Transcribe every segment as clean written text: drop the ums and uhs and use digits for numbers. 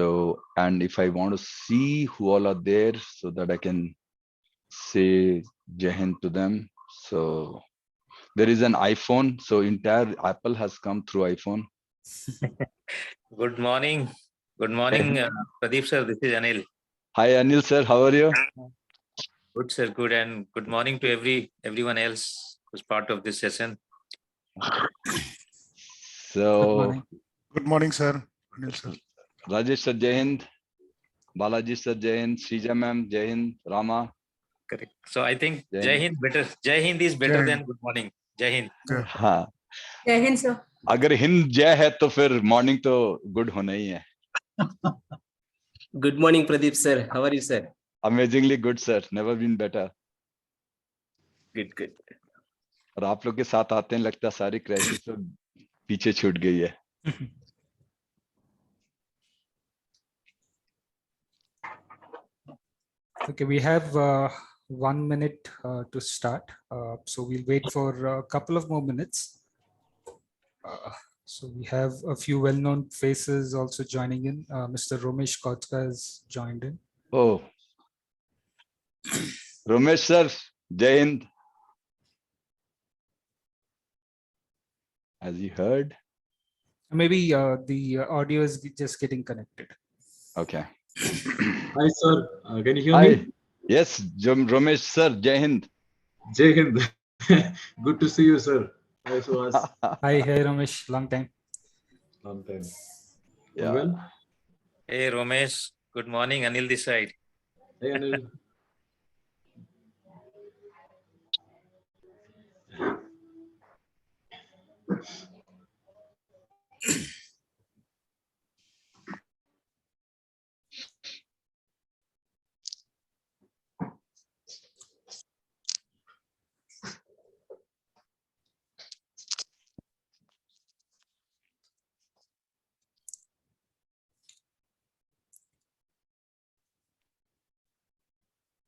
So, and if I want to see who all are there so that I can say Jai Hind to them. So there is an iPhone. So entire Apple has come through iPhone. Good morning. Good morning, Pradeep sir. This is Anil. Hi, Anil sir. How are you? Good sir. Good, and good morning to everyone else who's part of this session. So Good morning, sir. Anil sir. Rajesh sir, Jai Hind. Balaji sir, Jai Hind. Srija ma'am, Jai Hind. Rama. Correct. So I think Jai Jai Hind. Hind better. Jai Hind is better Jai than Hind. good morning. Jai Hind. हाँ, Jai Hind, sir. अगर हिंद जय है तो फिर morning तो good होना ही है. Good morning, Pradeep sir. How are you, sir? Amazingly good, sir. Never been better. Good, good. और आप लोग के साथ आते हैं लगता है सारी क्राइसिस सब पीछे छूट गई है. Okay, we have 1 minute to start. So we'll wait for a couple of more minutes. So we have a few well-known faces also joining in. Mr. Romesh Kotka has joined in. Oh, Ramesh sir, Jai Hind. As you heard. Maybe the audio is just getting connected. Okay. Hi, sir. Can you hear Hi. me? Yes, Ramesh sir, Jai Hind. Jai Hind. Good to see you, sir. Hi, Suhas. Hi, Ramesh. Long time. Long time. Yeah. Well, Hey Romesh. Good morning. Anil this side. hey, Anil.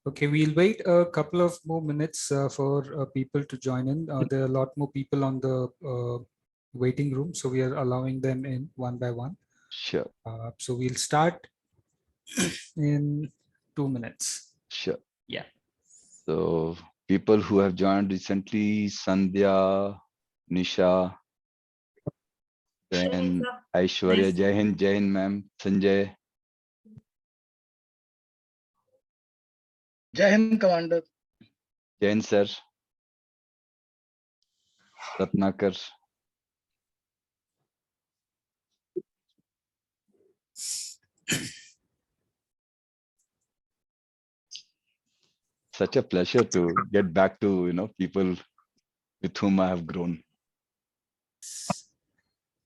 Okay, we'll wait a couple of more minutes for people to join in. There are a lot more people on the waiting room, so we are allowing them in one by one. Sure. So we'll start in 2 minutes. Sure. Yeah. So people who have joined recently, Sandhya, Nisha, then Aishwarya, Jai Hind ma'am, Sanjay. Jai Hind, Commander. Jai Hind sir. Ratnakar. Such a pleasure to get back to, people with whom I have grown.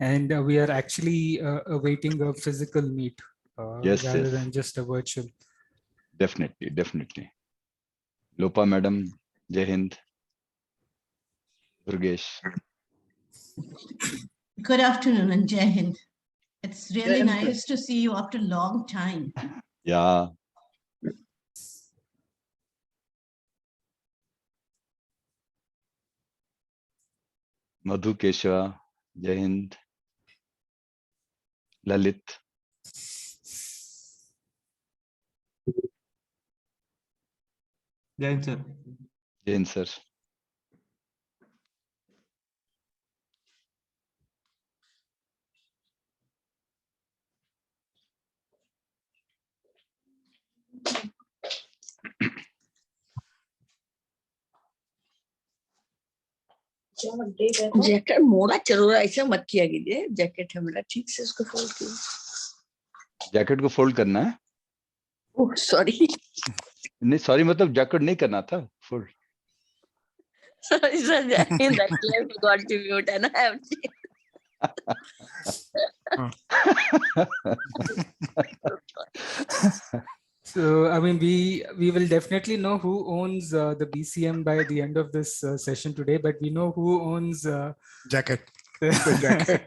And we are actually awaiting a physical meet Yes, rather yes. than just a virtual. Definitely, definitely. Lopa madam, Jai Hind. Durgesh. Good afternoon and Jai Hind. It's really Jai Hind, sir. nice to see you after a long time. Yeah. Madhu Keshava, Jai Hind. Lalit. Jai Hind, sir. Jai Hind sir. Jacket मोड़ा चरोरा ऐसे मत किया कीजिए. Jacket है मेरा, ठीक से इसको फोल्ड कीजिए. जैकेट को फोल्ड करना है? Oh sorry. नहीं, सॉरी मतलब जैकेट नहीं करना था फोल्ड. Sorry sir. जय हिंद. I forgot to mute and I have So, I mean, we will definitely know who owns the BCM by the end of this session today, but we know who owns Jacket. The jacket.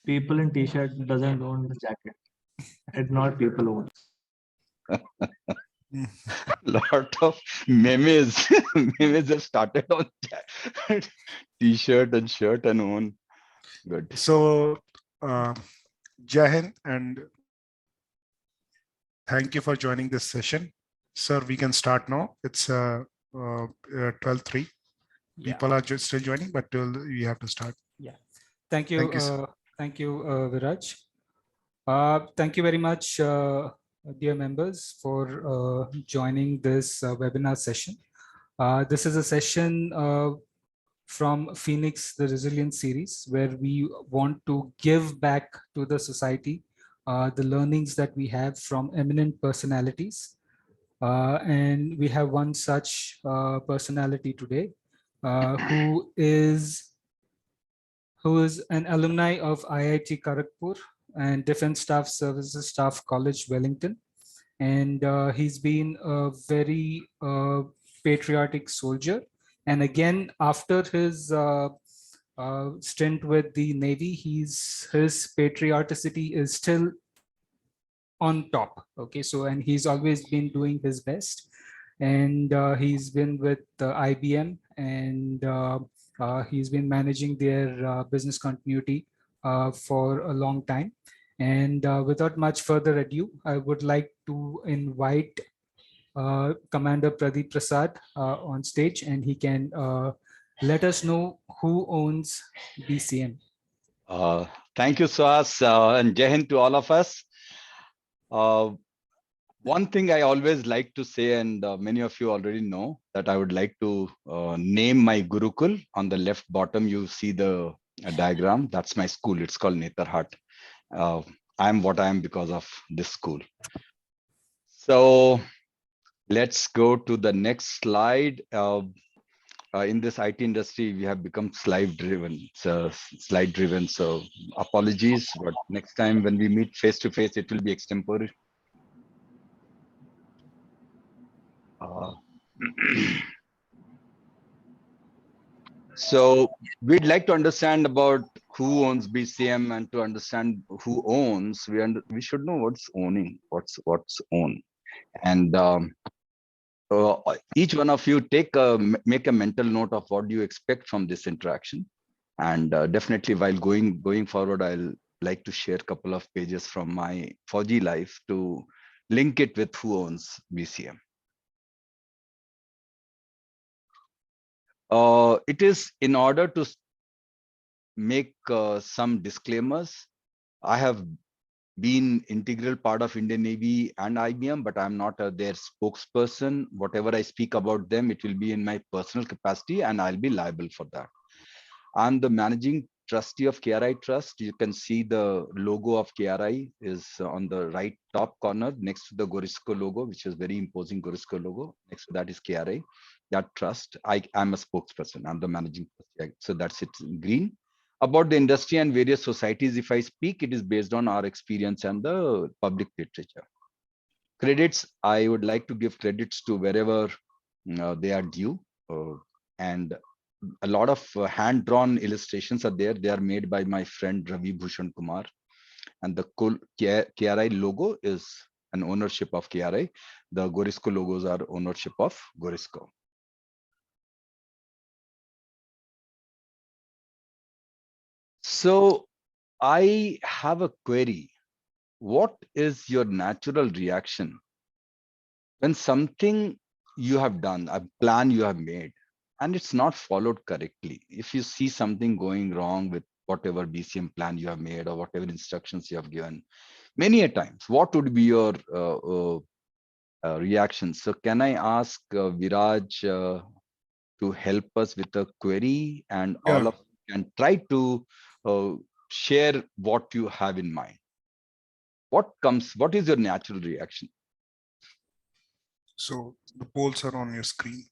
People in t-shirt doesn't own the jacket. It's not people own. Lot of memes have started on t-shirt and shirt and own. Good. So Jai Hind, and thank you for joining this session. Sir, we can start now. It's 12:03. Yeah. People are just still joining, but we have to start. Yeah. Thank you. Sir. Thank you, Viraj. Thank you very much, dear members, for joining this webinar session. This is a session from Phoenix, the Resilience series, where we want to give back to the society the learnings that we have from eminent personalities. And we have one such personality today, who is an alumni of IIT Kharagpur and Defense Staff Services Staff College, Wellington. And he's been a very patriotic soldier. And again, after his stint with the Navy, his patrioticity is still on top. Okay, so and he's always been doing his best. And he's been with IBM, and he's been managing their business continuity for a long time. And without much further ado, I would like to invite Commander Pradeep Prasad on stage, and he can let us know who owns BCM. Thank you, Suhas, and Jai Hind to all of us. One thing I always like to say, and many of you already know, that I would like to name my Gurukul. On the left bottom, you see the diagram. That's my school. It's called Netarhat. I'm what I am because of this school. So let's go to the next slide. In this IT industry, we have become slide driven. So apologies, but next time when we meet face to face, it will be extempore. So we'd like to understand about who owns BCM, and to understand who owns, we should know what's owning, what's owned. And each one of you make a mental note of what you expect from this interaction. And definitely while going forward, I'll like to share a couple of pages from my Fauji life to link it with who owns BCM. It is in order to make some disclaimers. I have been integral part of Indian Navy and IBM, but I'm not their spokesperson. Whatever I speak about them, it will be in my personal capacity, and I'll be liable for that. I'm the managing trustee of KRI Trust. You can see the logo of KRI is on the right top corner next to the Gorisco logo, which is very imposing Gorisco logo. Next to that is KRI, that trust. I'm a spokesperson. I'm the managing trustee. So that's it in green. About the industry and various societies, if I speak, it is based on our experience and the public literature. Credits, I would like to give credits to wherever they are due. And a lot of hand-drawn illustrations are there. They are made by my friend Ravi Bhushan Kumar. And the KRI logo is an ownership of KRI. The Gorisco logos are ownership of Gorisco. So I have a query. What is your natural reaction when something you have done, a plan you have made, and it's not followed correctly? If you see something going wrong with whatever BCM plan you have made or whatever instructions you have given, many a times, what would be your reaction? So can I ask Viraj to help us with a query, and all of you can try to share what you have in mind? What is your natural reaction? So the polls are on your screen.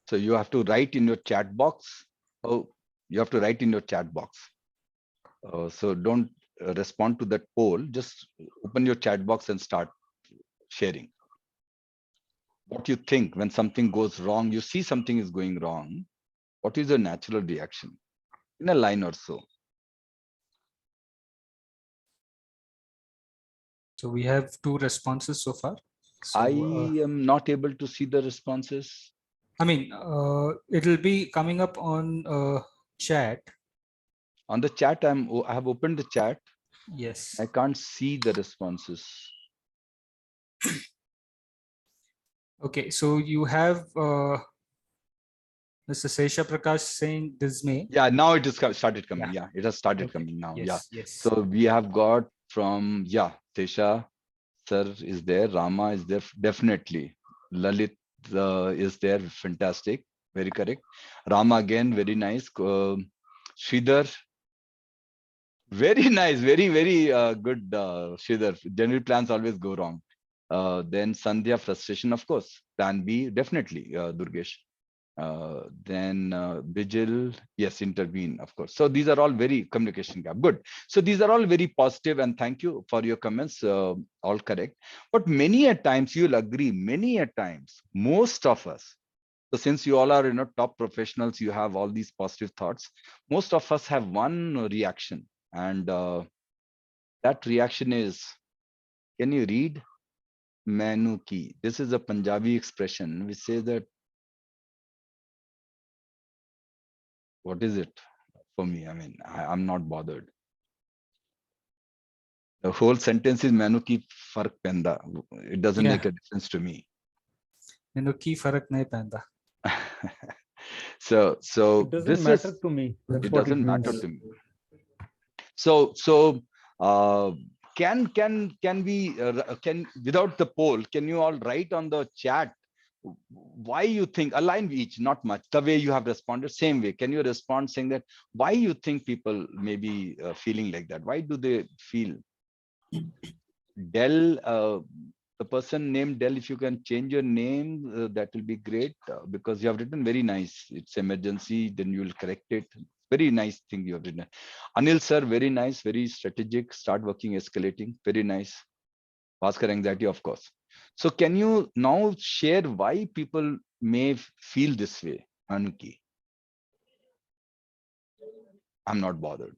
So you have to write in your chat box. Oh, you have to write in your chat box. So don't respond to that poll. Just open your chat box and start sharing. What you think when something goes wrong, you see something is going wrong. What is your natural reaction? In a line or so. So we have 2 responses so far. So, I am not able to see the responses. I mean, it'll be coming up on chat. On the chat, I have opened the chat. Yes. I can't see the responses. Okay, so you have Mr. Sesha Prakash saying dismay. Yeah, now it is started coming. Yeah. Yeah, it has started Okay. coming now. Yeah. Yes, yes. So we have got from, yeah, Tesha sir is there. Rama is there. Definitely. Lalit is there. Fantastic. Very correct. Rama again. Very nice. Sridhar. Very nice. Very, very good. Sridhar. General plans always go wrong. Then Sandhya, frustration, of course. Plan B, definitely. Durgesh. Then Vigil, yes, intervene, of course. So these are all very communication gap. Good. So these are all very positive, and thank you for your comments. All correct. But many a times you'll agree, many a times, most of us. So since you all are, top professionals, you have all these positive thoughts. Most of us have one reaction, and that reaction is, can you read? Manu ki. This is a Punjabi expression which says that, what is it for me? I mean, I'm not bothered. The whole sentence is "Mainu ki fark penda." It doesn't make a difference to me. मैनू की फर्क नहीं पैंदा. So It doesn't this matter is, to me. That's it what it doesn't matter means. to me. So uh, can we can, without the poll, can you all write on the chat why you think, a line each, not much, the way you have responded, same way. Can you respond saying that why you think people may be feeling like that? Why do they feel? Dell, the person named Dell, if you can change your name, that will be great, because you have written very nice. It's emergency, then you will correct it. Very nice thing you have written. Anil sir, very nice, very strategic. Start working, escalating. Very nice. Bhaskar, anxiety, of course. So can you now share why people may feel this way, Anuki? I'm not bothered.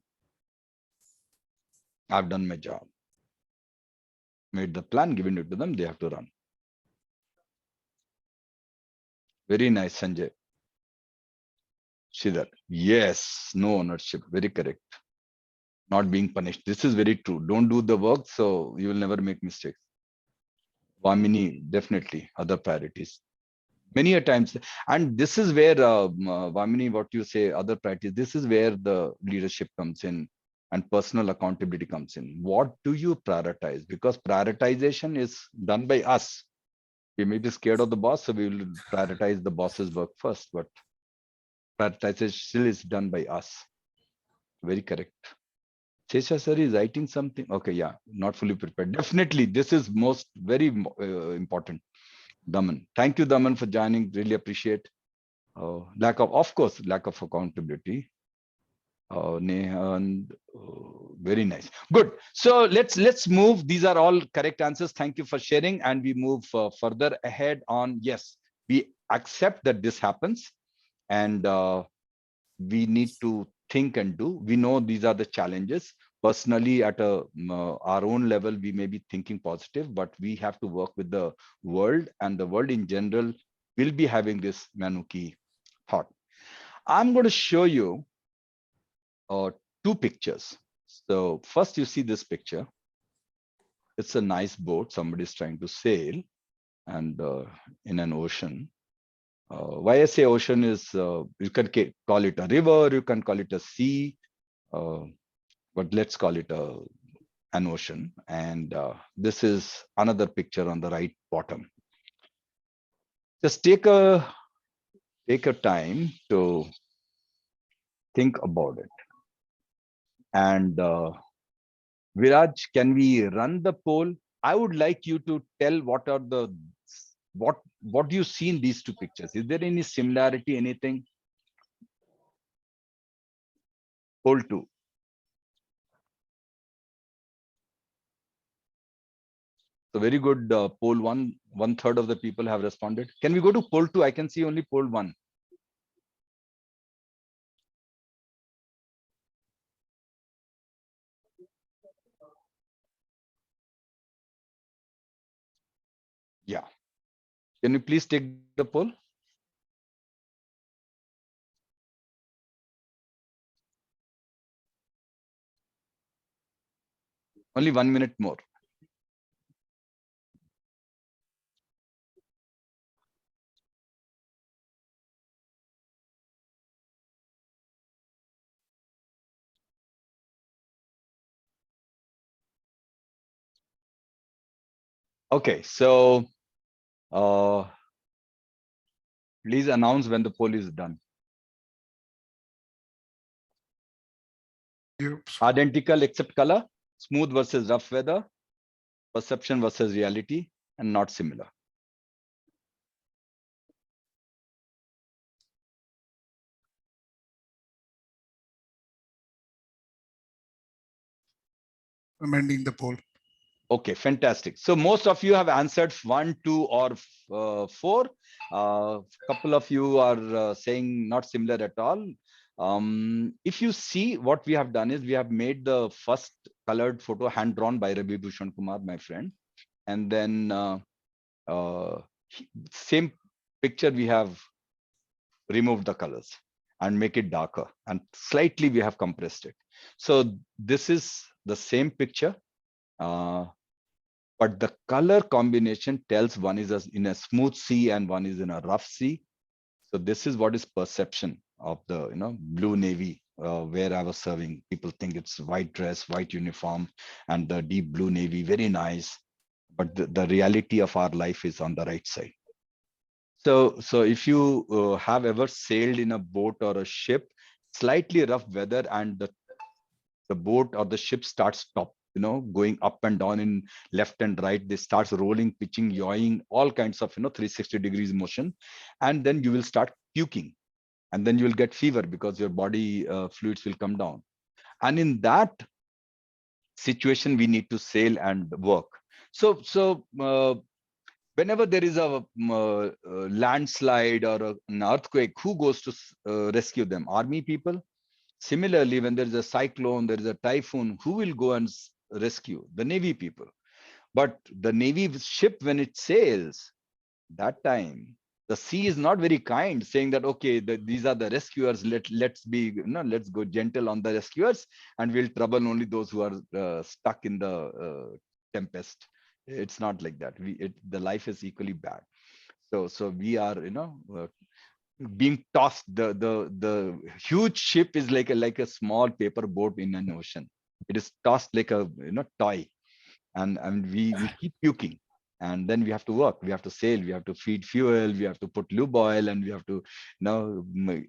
I've done my job. Made the plan, given it to them, they have to run. Very nice, Sanjay. Shidhar. Yes, no ownership. Very correct. Not being punished. This is very true. Don't do the work, so you will never make mistakes. Vamini, definitely other priorities. Many a times, and this is where Vamini, what you say, other priorities. This is where the leadership comes in, and personal accountability comes in. What do you prioritize? Because prioritization is done by us. We may be scared of the boss, so we will prioritize the boss's work first. But prioritization still is done by us. Very correct. Sesha sir is writing something. Okay, yeah, not fully prepared. Definitely, this is most very important. Daman, thank you, Daman, for joining. Really appreciate. Lack of course, lack of accountability. Neha, very nice. Good. So let's move. These are all correct answers. Thank you for sharing, and we move further ahead on. Yes, we accept that this happens, and we need to think and do. We know these are the challenges. Personally, at our own level, we may be thinking positive, but we have to work with the world, and the world in general will be having this Manuki thought. I'm going to show you two pictures. So first you see this picture. It's a nice boat. Somebody's trying to sail and in an ocean. Why I say ocean is, you can call it a river, you can call it a sea, but let's call it an ocean. And this is another picture on the right bottom. Just take a time to think about it. And Viraj, can we run the poll? I would like you to tell what are the what do you see in these two pictures? Is there any similarity, anything? Poll 2. So very good. Poll 1, 1/3 of the people have responded. Can we go to poll 2? I can see only poll 1. Yeah. Can you please take the poll? Only 1 minute more. Okay, so please announce when the poll is done. You, Identical except color, smooth versus rough weather, perception versus reality, and not similar. amending the poll. Okay, fantastic. So most of you have answered 1, 2, or 4. Couple of you are saying not similar at all. If you see, what we have done is we have made the first colored photo hand drawn by Ravi Bhushan Kumar, my friend, and then same picture we have removed the colors and make it darker, and slightly we have compressed it. So this is the same picture. But the color combination tells one is in a smooth sea and one is in a rough sea. So this is what is perception of the blue navy where I was serving. People think it's white dress, white uniform, and the deep blue navy, very nice. But the reality of our life is on the right side. So if you have ever sailed in a boat or a ship, slightly rough weather, and the boat or the ship starts going up and down in left and right, they starts rolling, pitching, yawing, all kinds of 360 degrees motion, and then you will start puking, and then you will get fever because your body fluids will come down. And in that situation we need to sail and work. So whenever there is a landslide or an earthquake, who goes to rescue them? Army people. Similarly, when there is a cyclone, there is a typhoon, who will go and rescue? The Navy people. But the Navy ship, when it sails, that time, the sea is not very kind, saying that, okay, these are the rescuers, let's go gentle on the rescuers, and we'll trouble only those who are stuck in the tempest. It's not like that. The life is equally bad. So we are, being tossed. The huge ship is like a small paper boat in an ocean. It is tossed like a toy, and we keep puking, and then we have to work, we have to sail, we have to feed fuel, we have to put lube oil, and we have to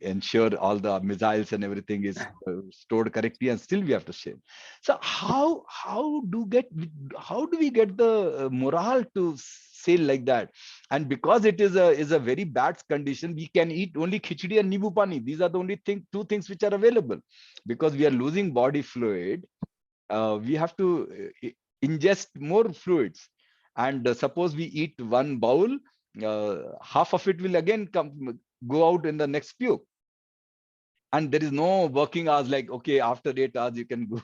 ensure all the missiles and everything is stored correctly, and still we have to sail. So how do we get the morale to sail like that? And because it is a very bad condition, we can eat only khichdi and nibu pani. These are the only two things which are available, because we are losing body fluid. We have to ingest more fluids, and suppose we eat one bowl, half of it will again go out in the next puke, and there is no working hours like, okay, after 8 hours you can go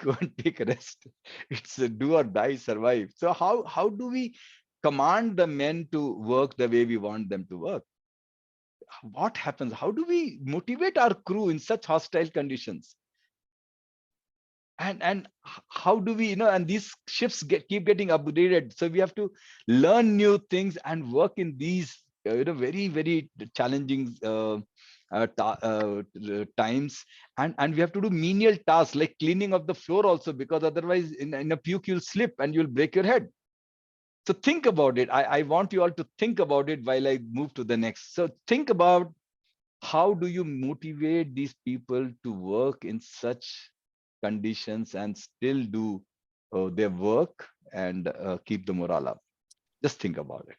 go and take a rest. It's a do or die, survive. So how do we command the men to work the way we want them to work? What happens? How do we motivate our crew in such hostile conditions? And how do we, and these ships keep getting upgraded, so we have to learn new things and work in these very, very challenging times, and we have to do menial tasks like cleaning of the floor also, because otherwise in a puke you'll slip and you'll break your head. So think about it. I want you all to think about it while I move to the next. So think about, how do you motivate these people to work in such conditions and still do their work and keep the morale up? Just think about it.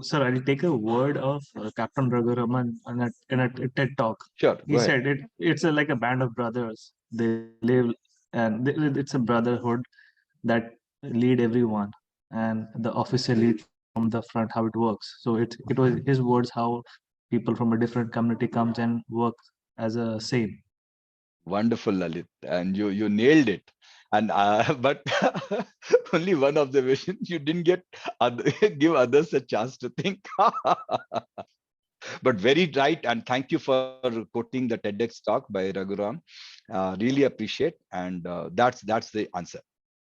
Sir, I'll take a word of Captain Raghuraman in a TED talk. Sure, He go ahead. said it's like a band of brothers. They live, and it's a brotherhood that lead everyone, and the officer lead from the front how it works. So it was his words how people from a different community comes and work as a same. Wonderful, Lalit, and you nailed it. And but only one observation: you didn't give others a chance to think. But very right, and thank you for quoting the TEDx talk by Raghuram. Really appreciate, and that's the answer.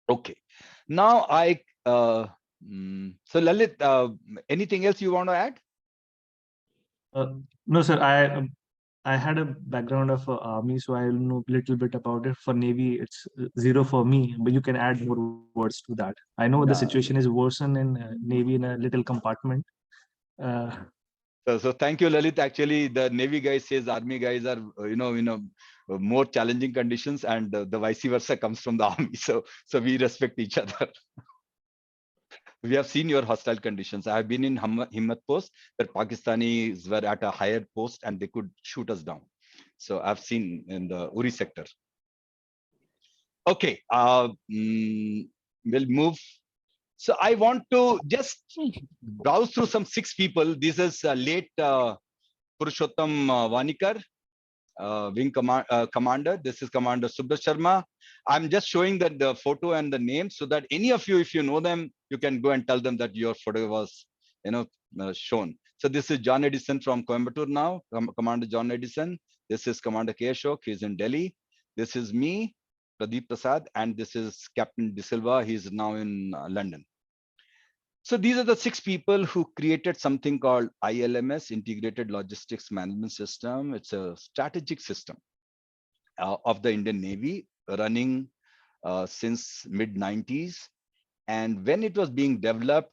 Okay. Now so Lalit, anything else you want to add? No, sir. I had a background of army, so I know a little bit about it. For navy, it's zero for me, but you can add more words to that. I know the situation is worsened in navy in a little compartment. Uh, So thank you, Lalit. Actually, the Navy guy says Army guys are, more challenging conditions, and the vice versa comes from the Army. So we respect each other. We have seen your hostile conditions. I have been in Himmat post where Pakistanis were at a higher post and they could shoot us down. So I've seen in the Uri sector. Okay, we'll move. So I want to just browse through some 6 people. This is late Purushottam Vanikar, wing commander. This is Commander Subra Sharma. I'm just showing that the photo and the name so that any of you, if you know them, you can go and tell them that your photo was, shown. So this is John Edison from Coimbatore now, Commander John Edison. This is Commander K. Ashok. He's in Delhi. This is me, Pradeep Prasad, and this is Captain De Silva. He's now in London. So these are the 6 people who created something called ILMS, Integrated Logistics Management System. It's a strategic system of the Indian Navy running since mid-90s. And when it was being developed,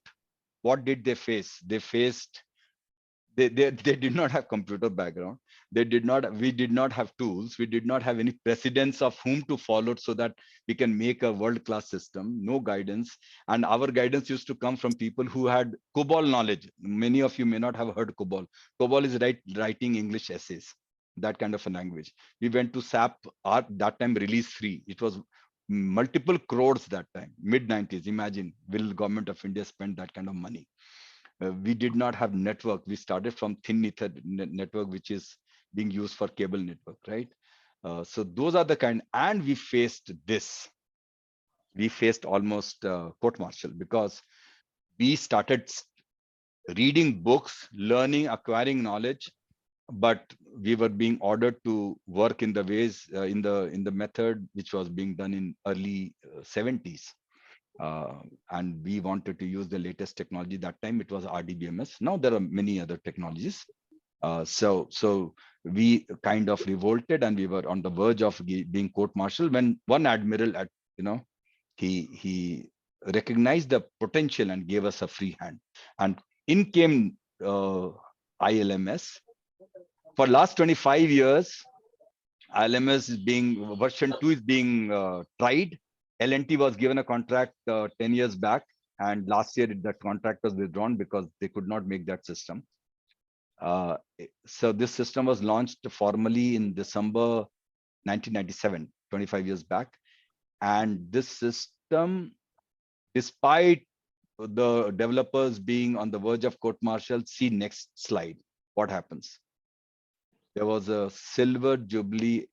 what did they face? They faced, they did not have computer background. We did not have tools. We did not have any precedents of whom to follow so that we can make a world-class system, no guidance. And our guidance used to come from people who had COBOL knowledge. Many of you may not have heard COBOL. COBOL is writing English essays, that kind of a language. We went to SAP, that time release free. It was multiple crores that time, mid-90s. Imagine, will government of India spend that kind of money? We did not have network. We started from thin ether network, which is being used for cable network, right? So those are the kind, and we faced this. We faced almost court martial because we started reading books, learning, acquiring knowledge, but we were being ordered to work in the ways, in the method which was being done in early 70s. And we wanted to use the latest technology. That time it was RDBMS. Now there are many other technologies. So we kind of revolted, and we were on the verge of being court-martialed when one admiral, he recognized the potential and gave us a free hand. And in came ILMS. For last 25 years, ILMS is being, version 2 is being tried. L&T was given a contract 10 years back, and last year that contract was withdrawn because they could not make that system. So this system was launched formally in December 1997, 25 years back. And this system, despite the developers being on the verge of court-martial, see next slide, what happens. There was a silver jubilee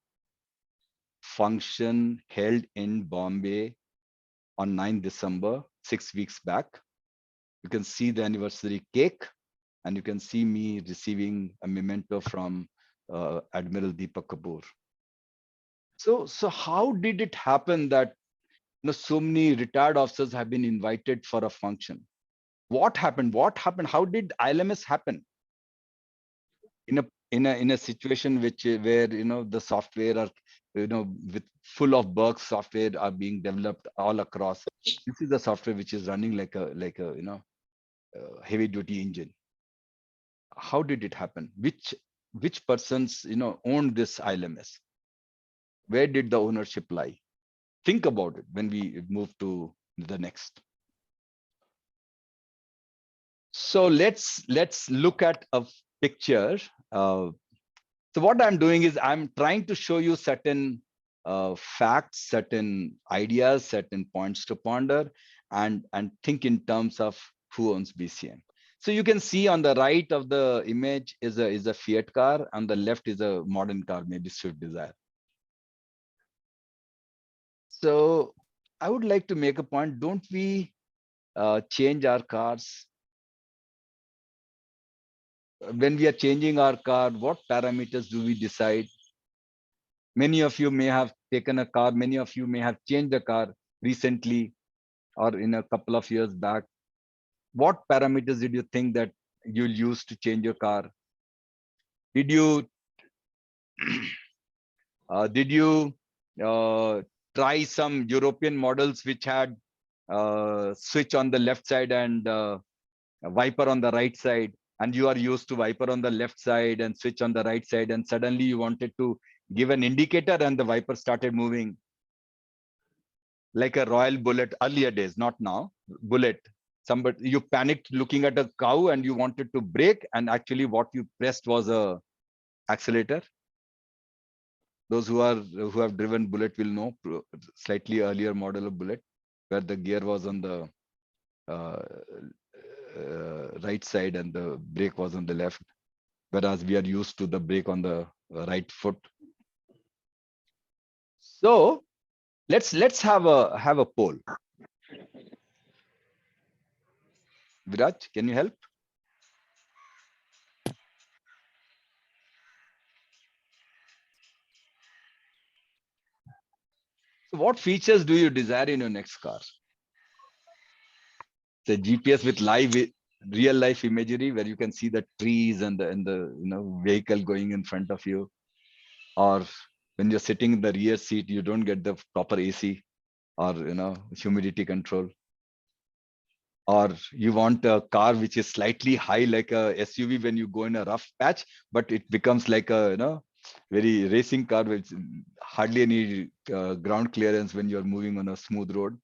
function held in Bombay on 9 December, 6 weeks back. You can see the anniversary cake, and you can see me receiving a memento from Admiral Deepak Kapoor. So how did it happen that so many retired officers have been invited for a function? What happened? How did ILMS happen? In a situation where the software are with full of bugs, software are being developed all across. This is the software which is running like a heavy duty engine. How did it happen? Which persons owned this ILMS? Where did the ownership lie? Think about it when we move to the next. So let's look at a picture. So what I'm doing is I'm trying to show you certain facts, certain ideas, certain points to ponder, and think in terms of who owns BCM. So you can see on the right of the image is a Fiat car, on the left is a modern car, maybe Swift Desire. So I would like to make a point. Don't we change our cars? When we are changing our car, what parameters do we decide? Many of you may have taken a car. Many of you may have changed a car recently or in a couple of years back. What parameters did you think that you'll use to change your car? Did you try some European models which had switch on the left side and a wiper on the right side, and you are used to wiper on the left side and switch on the right side, and suddenly you wanted to give an indicator and the wiper started moving like a royal bullet earlier days, not now, bullet. Somebody, you panicked looking at a cow and you wanted to brake, and actually what you pressed was a accelerator. Those who have driven bullet will know, slightly earlier model of bullet where the gear was on the right side and the brake was on the left, whereas we are used to the brake on the right foot. So let's have a poll. Viraj, can you help? So what features do you desire in your next car? The GPS with real life imagery where you can see the trees and the vehicle going in front of you, or when you're sitting in the rear seat, you don't get the proper AC or humidity control, or you want a car which is slightly high like a SUV when you go in a rough patch, but it becomes like a very racing car with hardly any ground clearance when you're moving on a smooth road.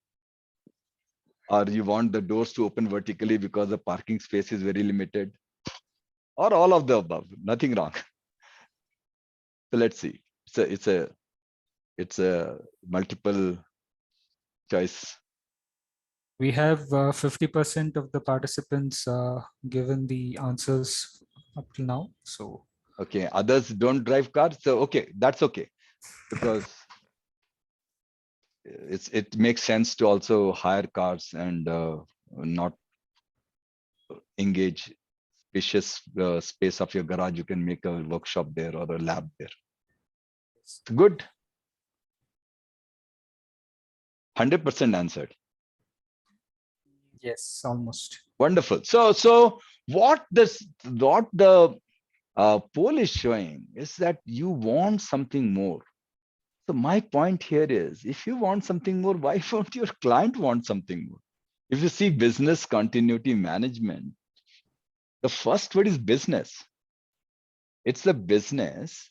Or you want the doors to open vertically because the parking space is very limited, or all of the above, nothing wrong. So let's see. It's a multiple choice. We have 50% of the participants given the answers up till now. So Okay, others don't drive cars. So okay, that's okay, because it makes sense to also hire cars and not engage spacious space of your garage. You can make a workshop there or a lab there. Good. 100% answered. yes, almost. Wonderful. So what the poll is showing is that you want something more. So my point here is, if you want something more, why won't your client want something more? If you see business continuity management, the first word is business. It's the business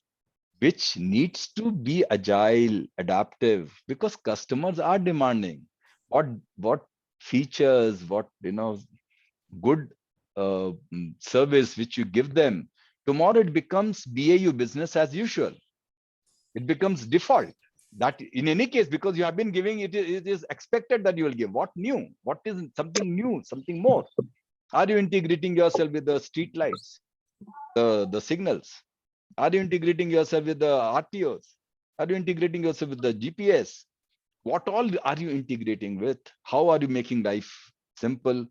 which needs to be agile, adaptive, because customers are demanding what features, what good service which you give them. Tomorrow it becomes BAU, business as usual. It becomes default. That in any case, because you have been giving it is expected that you will give. What new? What is something new, something more? Are you integrating yourself with the street lights, the signals? Are you integrating yourself with the RTOs? Are you integrating yourself with the GPS? What all are you integrating with? How are you making life simple?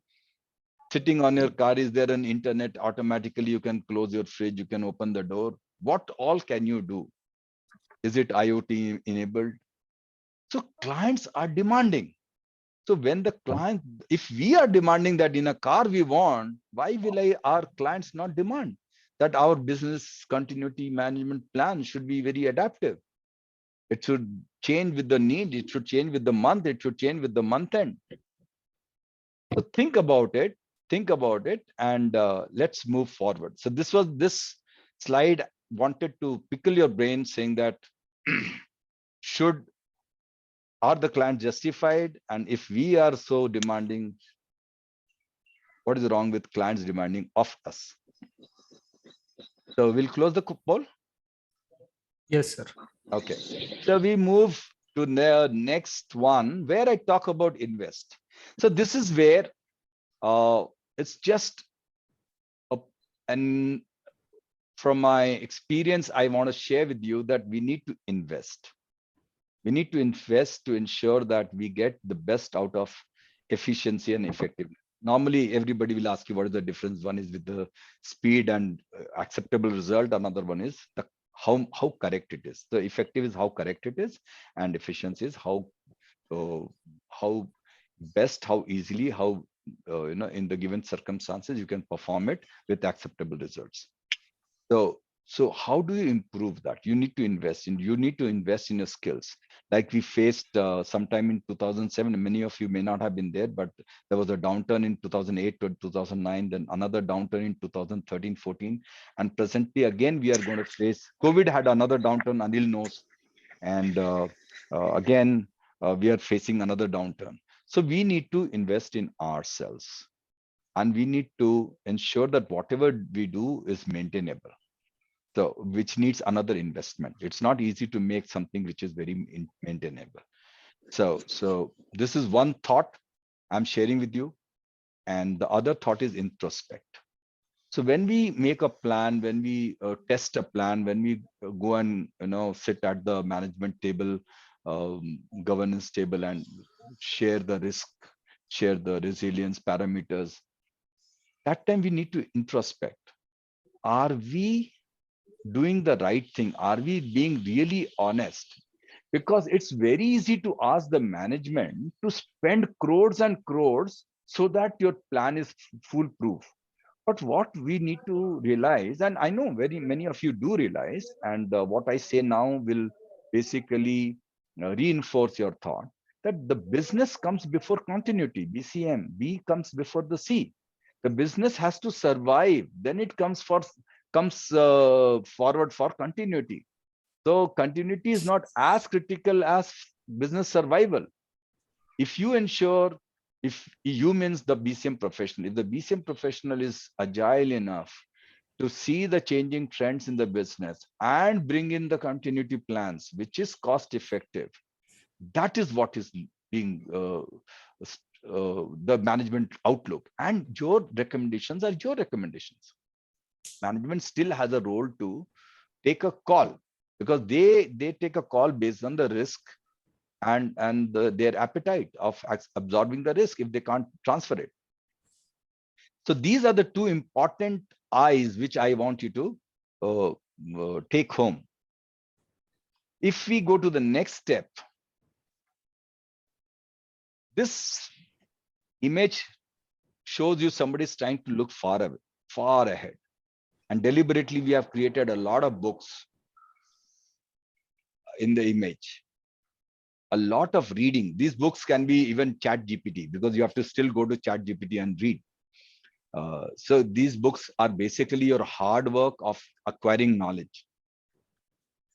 Sitting on your car, is there an internet? Automatically you can close your fridge, you can open the door. What all can you do? Is it IoT enabled? So clients are demanding. So when the client, if we are demanding that in a car we want, why will our clients not demand that our business continuity management plan should be very adaptive? It should change with the need. It should change with the month. It should change with the month end. So think about it, and let's move forward. So this slide wanted to pickle your brain, saying that are the clients justified? And if we are so demanding, what is wrong with clients demanding of us? So we'll close the poll. Yes, sir. Okay. So we move to the next one where I talk about invest. So this is where it's just and from my experience, I want to share with you that we need to invest. We need to invest to ensure that we get the best out of efficiency and effectiveness. Normally, everybody will ask you what is the difference. One is with the speed and acceptable result. Another one is how correct it is. The effective is how correct it is, and efficiency is how best, how easily, how in the given circumstances you can perform it with acceptable results. So how do you improve that? You need to invest in your skills. Like we faced sometime in 2007. Many of you may not have been there, but there was a downturn in 2008 to 2009, then another downturn in 2013-14, and presently again we are going to face. COVID had another downturn, Anil knows, and again we are facing another downturn. So we need to invest in ourselves, and we need to ensure that whatever we do is maintainable. So which needs another investment. It's not easy to make something which is very maintainable. So this is one thought I'm sharing with you, and the other thought is introspect. So when we make a plan, when we test a plan, when we go and sit at the management table, governance table, and share the risk, share the resilience parameters, that time we need to introspect. Are we doing the right thing? Are we being really honest? Because it's very easy to ask the management to spend crores and crores so that your plan is foolproof. But what we need to realize, and I know very many of you do realize, and what I say now will basically reinforce your thought, that the business comes before continuity. BCM, B comes before the C. The business has to survive, then it comes forward for continuity. So continuity is not as critical as business survival. If you ensure, if you means the BCM professional, if the BCM professional is agile enough to see the changing trends in the business and bring in the continuity plans, which is cost effective, that is what is being the management outlook. And your recommendations are your recommendations. Management still has a role to take a call, because they take a call based on the risk and their appetite of absorbing the risk if they can't transfer it. So these are the two important eyes which I want you to take home. If we go to the next step, this image shows you somebody is trying to look far ahead. And deliberately, we have created a lot of books in the image. A lot of reading. These books can be even chat GPT, because you have to still go to chat GPT and read. So these books are basically your hard work of acquiring knowledge.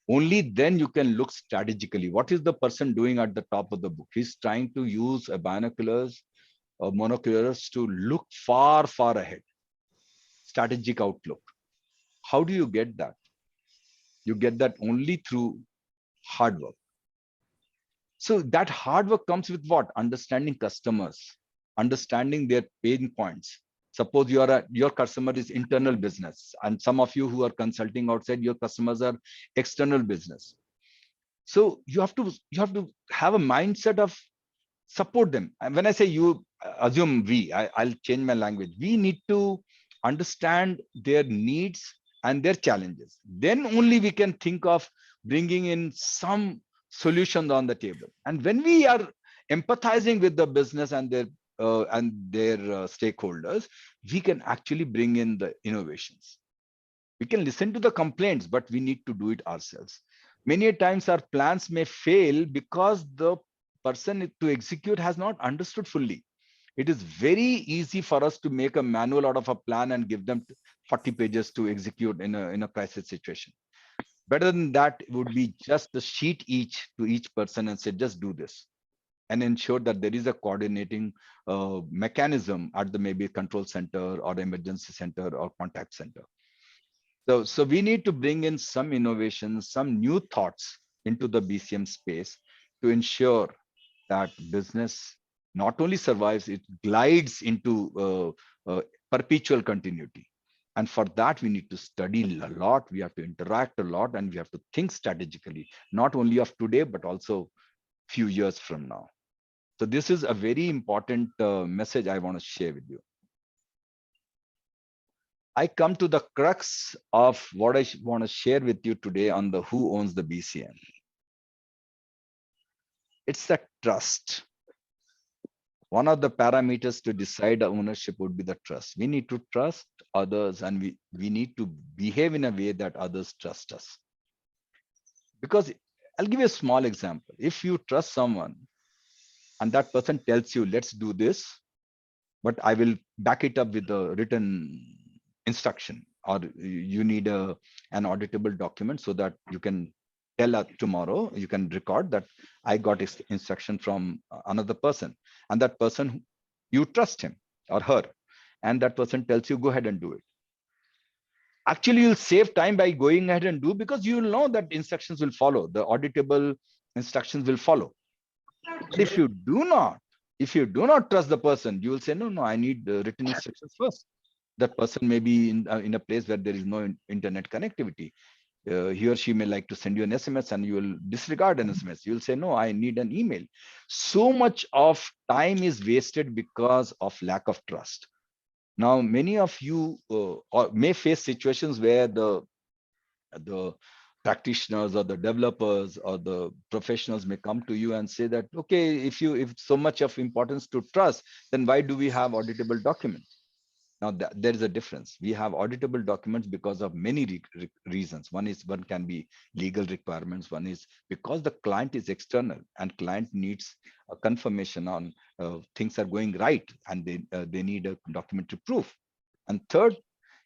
Only then you can look strategically. What is the person doing at the top of the book? He's trying to use binoculars or monoculars to look far ahead. Strategic outlook. How do you get that? You get that only through hard work. So that hard work comes with what? Understanding customers, understanding their pain points. Suppose your customer is internal business, and some of you who are consulting outside, your customers are external business. So you have to have a mindset of support them. And when I say you, assume I'll change my language. We need to understand their needs and their challenges. Then only we can think of bringing in some solutions on the table. And when we are empathizing with the business and their stakeholders, we can actually bring in the innovations. We can listen to the complaints, but we need to do it ourselves. Many times our plans may fail because the person to execute has not understood fully. It is very easy for us to make a manual out of a plan and give them 40 pages to execute in a crisis situation. Better than that would be just a sheet to each person and say, just do this, and ensure that there is a coordinating mechanism at the maybe control center or emergency center or contact center. So we need to bring in some innovations, some new thoughts into the BCM space to ensure that business not only survives, it glides into perpetual continuity. And for that, we need to study a lot, we have to interact a lot, and we have to think strategically, not only of today, but also few years from now. So this is a very important message I want to share with you. I come to the crux of what I want to share with you today on the Who Owns the BCM. It's the trust. One of the parameters to decide ownership would be the trust. We need to trust others, and we need to behave in a way that others trust us. Because I'll give you a small example. If you trust someone and that person tells you, let's do this, but I will back it up with a written instruction, or you need an auditable document so that you can tell tomorrow, you can record that I got instruction from another person, and that person, you trust him or her, and that person tells you, go ahead and do it. Actually, you'll save time by going ahead and do, because you will know that instructions will follow, the auditable instructions will follow. But if you do not trust the person, you will say, no, I need the written instructions first. That person may be in a place where there is no internet connectivity. He or she may like to send you an SMS, and you will disregard an SMS. You'll say, no, I need an email. So much of time is wasted because of lack of trust. Now, many of you may face situations where the practitioners or the developers or the professionals may come to you and say that, okay, if so much of importance to trust, then why do we have auditable documents? Now, there is a difference. We have auditable documents because of many reasons. One can be legal requirements. One is because the client is external and client needs a confirmation on things are going right, and they need a documentary proof. And third,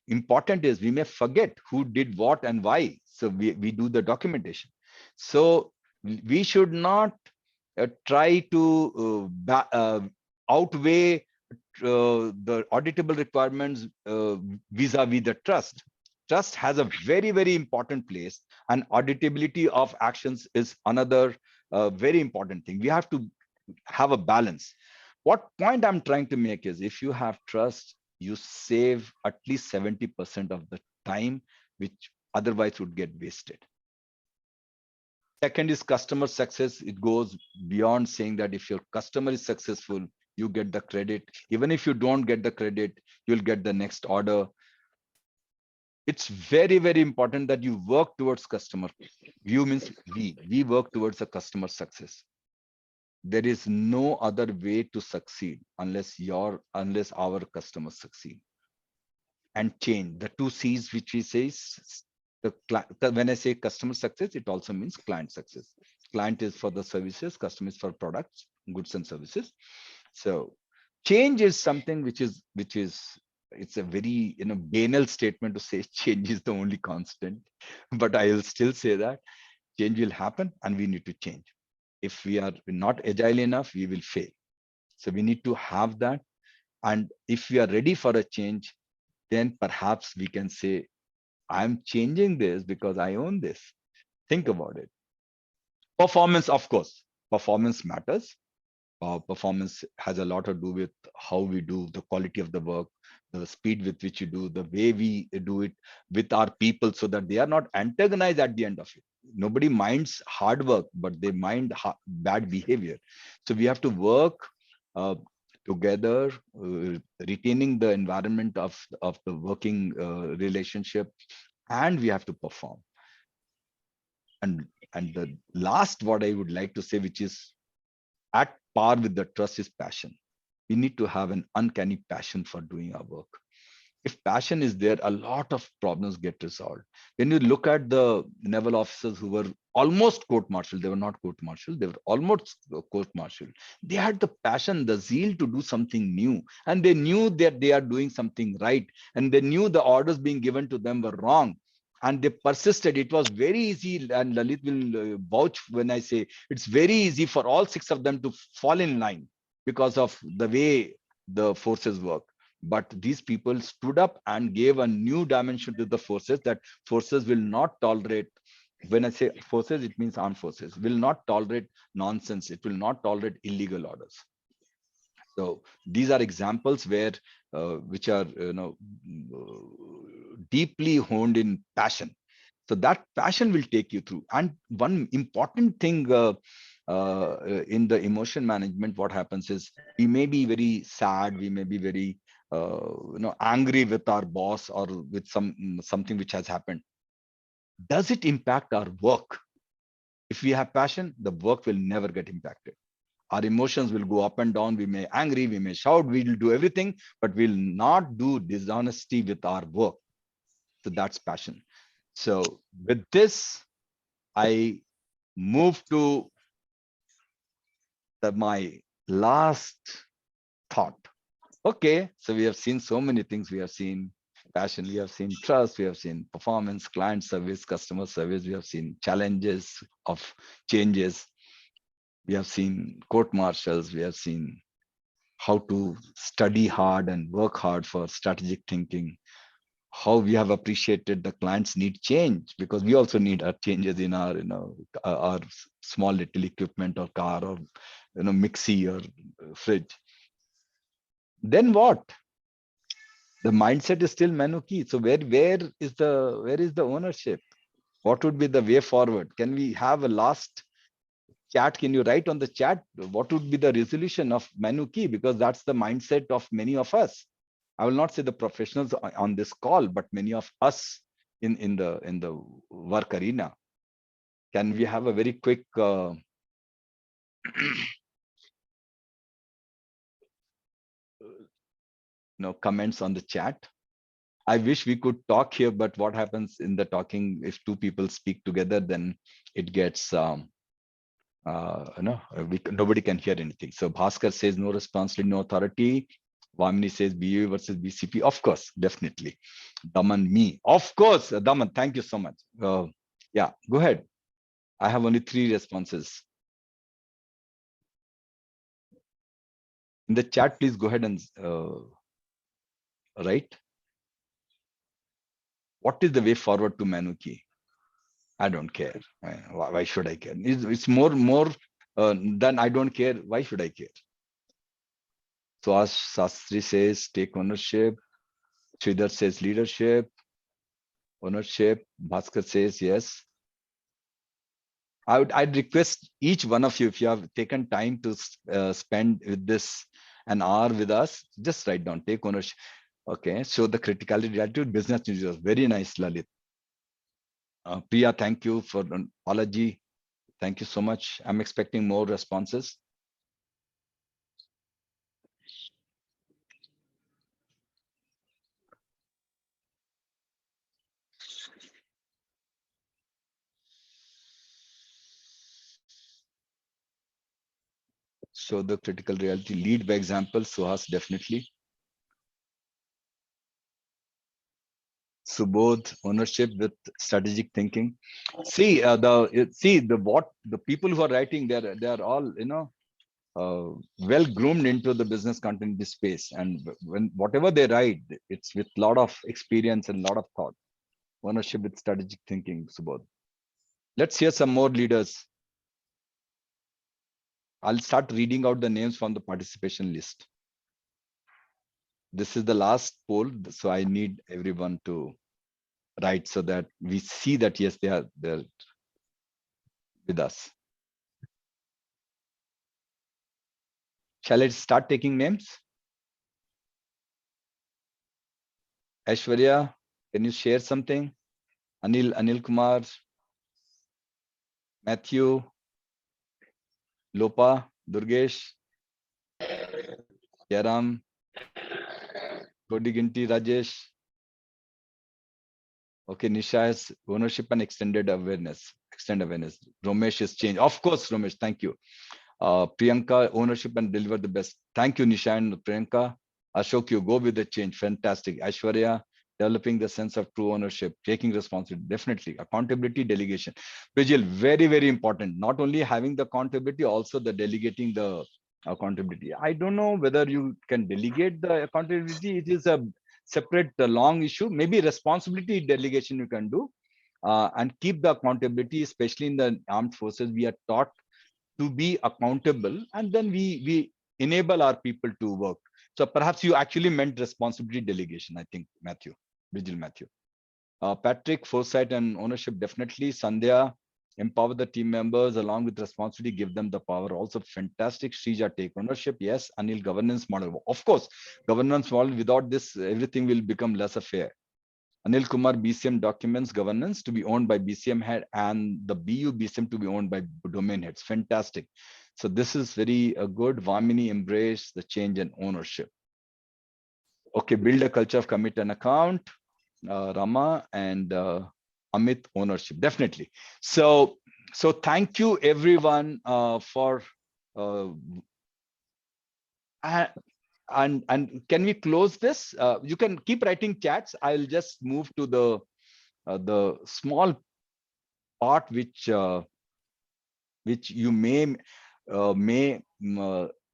important is we may forget who did what and why. So we do the documentation. So we should not try to outweigh the auditable requirements vis-a-vis the trust. Trust has a very, very important place, and auditability of actions is another very important thing. We have to have a balance. What point I'm trying to make is, if you have trust, you save at least 70% of the time, which otherwise would get wasted. Second is customer success. It goes beyond saying that if your customer is successful, you get the credit. Even if you don't get the credit, you'll get the next order. It's very, very important that you work towards customer. You means we work towards a customer success. There is no other way to succeed unless our customers succeed. And change, the two C's which we say, when I say customer success, it also means client success. Client is for the services, customer is for products, goods and services. So change is something which is it's a very banal statement to say change is the only constant, but I will still say that change will happen and we need to change. If we are not agile enough, we will fail. So we need to have that. And if we are ready for a change, then perhaps we can say, I'm changing this because I own this. Think about it. Performance, of course, performance matters. Performance has a lot to do with how we do, the quality of the work, the speed with which you do, the way we do it with our people, so that they are not antagonized at the end of it. Nobody minds hard work, but they mind bad behavior. So we have to work together, retaining the environment of the working relationship, and we have to perform. And the last, what I would like to say, which is at par with the trust, is passion. We need to have an uncanny passion for doing our work. If passion is there, a lot of problems get resolved. When you look at the naval officers who were almost court-martialed, they were not court-martialed, they were almost court-martialed. They had the passion, the zeal to do something new, and they knew that they are doing something right, and they knew the orders being given to them were wrong, and they persisted. It was very easy, and Lalit will vouch when I say it's very easy for all six of them to fall in line because of the way the forces work. But these people stood up and gave a new dimension to the forces, that forces will not tolerate. When I say forces, it means armed forces will not tolerate nonsense. It will not tolerate illegal orders. So these are examples where which are deeply honed in passion. So that passion will take you through. And one important thing in the emotion management, what happens is, we may be very sad, we may be very angry with our boss or with something which has happened, does it impact our work? If we have passion, the work will never get impacted. Our emotions will go up and down. We may angry, we may shout, we will do everything, but we'll not do dishonesty with our work. So that's passion. So with this, I move to my last thought. Okay, so we have seen so many things. We have seen passion, we have seen trust, we have seen performance, client service, customer service, we have seen challenges of changes, we have seen court martials, we have seen how to study hard and work hard for strategic thinking, how we have appreciated the clients need change, because we also need changes in our our small little equipment or car or mixie or fridge. Then what? The mindset is still menu key. So where is the ownership? What would be the way forward? Can we have a last chat? Can you write on the chat what would be the resolution of menu key? Because that's the mindset of many of us. I will not say the professionals on this call, but many of us in the work arena. Can we have a very quick comments on the chat? I wish we could talk here, but what happens in the talking, if two people speak together, then it gets nobody can hear anything. So Bhaskar says no responsibility, no authority. Vamini says BU versus BCP. Of course, definitely. Daman, me. Of course, Daman, thank you so much. Yeah, go ahead. I have only 3 responses. In the chat, please go ahead and write. What is the way forward to Manuki? I don't care. Why should I care? It's more than I don't care. Why should I care? So as Sastri says, take ownership. Sridhar says leadership, ownership. Bhaskar says yes. I'd request each one of you, if you have taken time to spend with this an hour with us, just write down, take ownership. Okay, so the criticality attitude, business users, very nice, Lalit. Priya, thank you for an apology. Thank you so much. I'm expecting more responses. So the critical reality, lead by example, Suhas, definitely. Subodh, ownership with strategic thinking. See the people who are writing, they're all well groomed into the business content space, and when whatever they write, it's with a lot of experience and a lot of thought. Ownership with strategic thinking, Subodh. Let's hear some more leaders. I'll start reading out the names from the participation list. This is the last poll, so I need everyone to write so that we see that yes, they're with us. Shall I start taking names? Aishwarya, can you share something? Anil Kumar, Matthew, Lopa, Durgesh, Yaram, Kodiginti, Rajesh. Okay, Nisha has ownership and extended awareness. Extend awareness. Romesh is change. Of course, Romesh, thank you. Priyanka, ownership and deliver the best. Thank you, Nisha and Priyanka. Ashok, you go with the change. Fantastic. Aishwarya, developing the sense of true ownership, taking responsibility. Definitely. Accountability, delegation. Vijil, very, very important. Not only having the accountability, also the delegating the accountability. I don't know whether you can delegate the accountability. It is a separate long issue. Maybe responsibility delegation you can do. And keep the accountability, especially in the armed forces. We are taught to be accountable, and then we enable our people to work. So perhaps you actually meant responsibility delegation, I think, Matthew, Vigil Matthew. Patrick, foresight and ownership, definitely. Sandhya, Empower the team members along with responsibility, give them the power. Also fantastic. Shrija, take ownership. Yes. Anil, governance model. Of course, governance model. Without this, everything will become less fair. Anil Kumar, BCM documents governance to be owned by BCM head and the BU BCM to be owned by domain heads. Fantastic. So this is very good. Vamini, embrace the change and ownership. Okay, build a culture of commit and account. Rama and Amit, ownership, definitely. So thank you everyone for and can we close this? You can keep writing chats. I'll just move to the small part which you may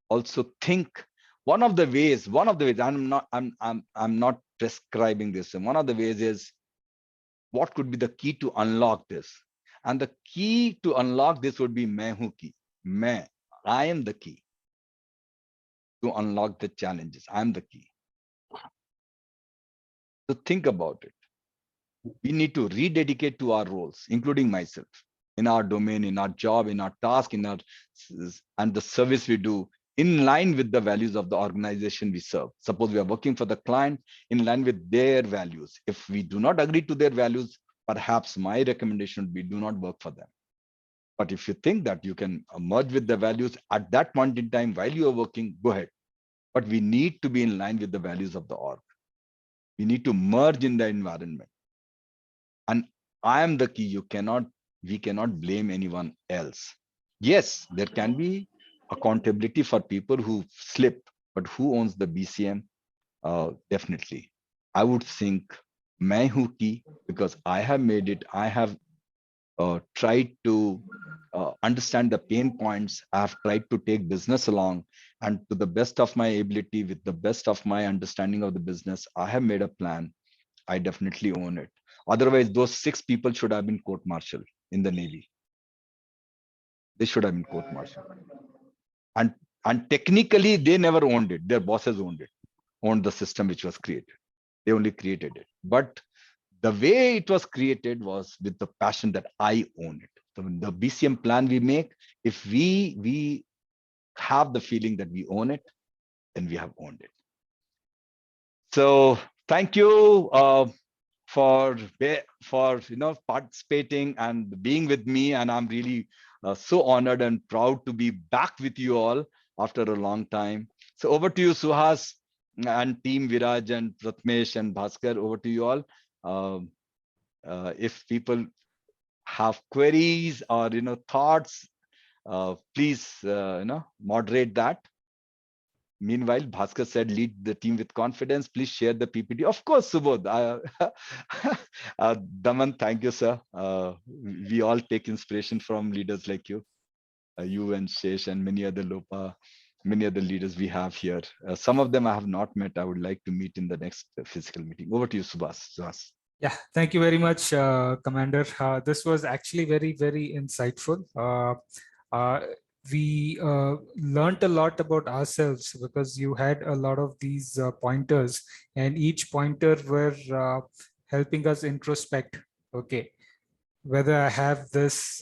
also think. One of the ways I'm not prescribing this, and one of the ways is what could be the key to unlock this, and the key to unlock this would be main hu key. I am the key to unlock the challenges. I'm the key. So think about it. We need to rededicate to our roles, including myself, in our domain, in our job, in our task, and the service we do, in line with the values of the organization we serve. Suppose we are working for the client in line with their values. If we do not agree to their values, perhaps my recommendation would be do not work for them. But if you think that you can merge with the values at that point in time while you are working, go ahead. But we need to be in line with the values of the org. We need to merge in the environment. And I am the key. We cannot blame anyone else. Yes, there can be accountability for people who slip, but who owns the BCM? Definitely. I would think main hu key, because I have made it. I have tried to understand the pain points. I have tried to take business along, and to the best of my ability, with the best of my understanding of the business, I have made a plan. I definitely own it. Otherwise, those 6 people should have been court-martialed in the Navy. They should have been court-martialed. And technically, they never owned it. Their bosses owned the system which was created. They only created it. But the way it was created was with the passion that I own it. So the BCM plan we make, if we have the feeling that we own it, then we have owned it. So thank you for participating and being with me, and I'm really so honored and proud to be back with you all after a long time. So over to you, Suhas and team Viraj and Pratmesh and Bhaskar. Over to you all. If people have queries or thoughts, please moderate that. Meanwhile, Bhaskar said, lead the team with confidence. Please share the PPT. Of course, Subodh. Daman, thank you, sir. We all take inspiration from leaders like you. You and Shesh and many other leaders we have here. Some of them I have not met. I would like to meet in the next physical meeting. Over to you, Subhas. Yeah, thank you very much, Commander. This was actually very, very insightful. We learned a lot about ourselves because you had a lot of these pointers, and each pointer were helping us introspect. Okay, whether I have this